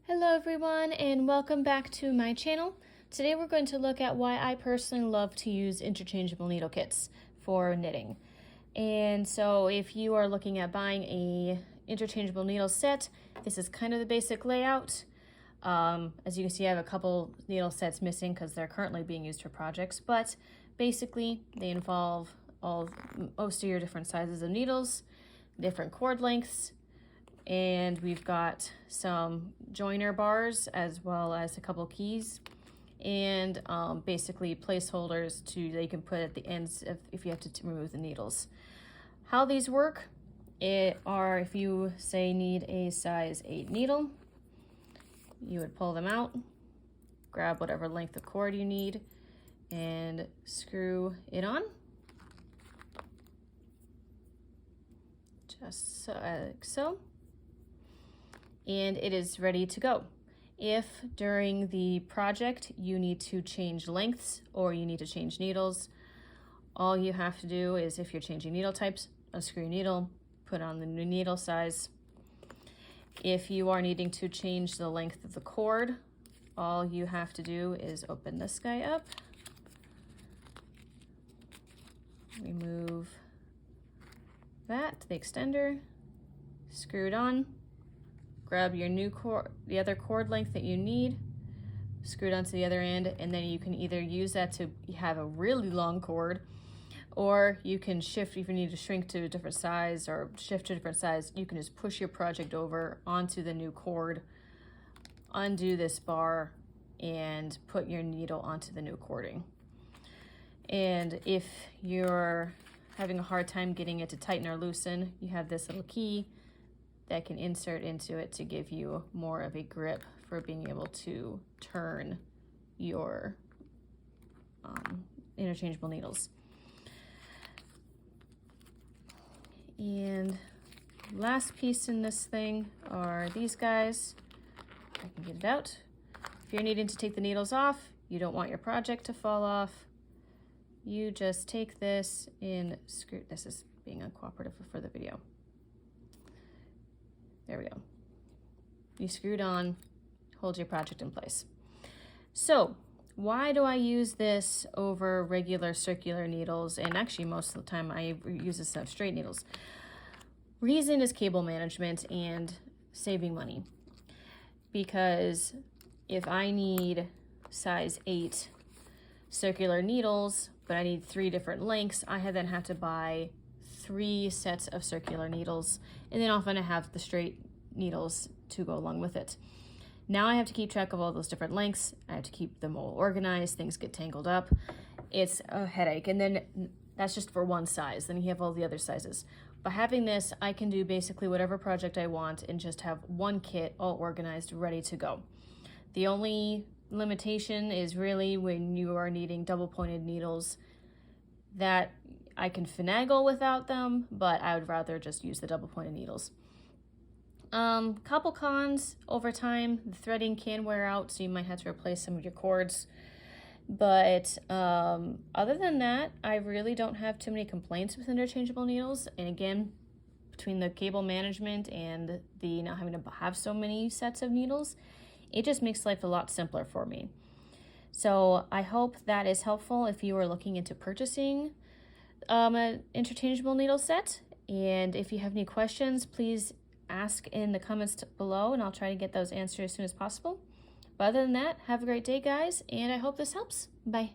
Hello everyone and welcome back to my channel. Today we're going to look at why I personally love to use interchangeable needle kits for knitting. And so if you are looking at buying a interchangeable needle set, this is kind of the basic layout. As you can see, I have a couple needle sets missing because they're currently being used for projects, but basically they involve most of your different sizes of needles, different cord lengths, and we've got some joiner bars as well as a couple keys and basically placeholders that you can put at the ends if you have to remove the needles. How these work are if you say need a size 8 needle, you would pull them out, grab whatever length of cord you need and screw it on. Just like so. And it is ready to go. If during the project you need to change lengths or you need to change needles, all you have to do is, if you're changing needle types, unscrew your needle, put on the new needle size. If you are needing to change the length of the cord, all you have to do is open this guy up, remove that, the extender, screw it on, grab your new cord, the other cord length that you need, screw it onto the other end, and then you can either use that to have a really long cord, or you can shift if you need to shrink to a different size or shift to a different size. You can just push your project over onto the new cord, undo this bar, and put your needle onto the new cording. And if you're having a hard time getting it to tighten or loosen, you have this little key that can insert into it to give you more of a grip for being able to turn your interchangeable needles. And last piece in this thing are these guys. I can get it out. If you're needing to take the needles off, you don't want your project to fall off, you just take this and screw. This is being uncooperative for the video. There we go. You screwed on, hold your project in place. So why do I use this over regular circular needles? And actually most of the time I use this of straight needles. Reason is cable management and saving money. Because if I need size 8 circular needles, but I need 3 different lengths, I then have to buy 3 sets of circular needles, and then often I have the straight needles to go along with it. Now I have to keep track of all those different lengths. I have to keep them all organized. Things get tangled up. It's a headache. And then that's just for one size. Then you have all the other sizes. By having this, I can do basically whatever project I want and just have one kit all organized, ready to go. The only limitation is really when you are needing double pointed needles that I can finagle without them, but I would rather just use the double pointed needles. Couple cons: over time, the threading can wear out, so you might have to replace some of your cords. But other than that, I really don't have too many complaints with interchangeable needles. And again, between the cable management and the not having to have so many sets of needles, it just makes life a lot simpler for me. So I hope that is helpful if you are looking into purchasing an interchangeable needle set. And if you have any questions, please ask in the comments below and I'll try to get those answered as soon as possible. But other than that, have a great day, guys, and I hope this helps. Bye.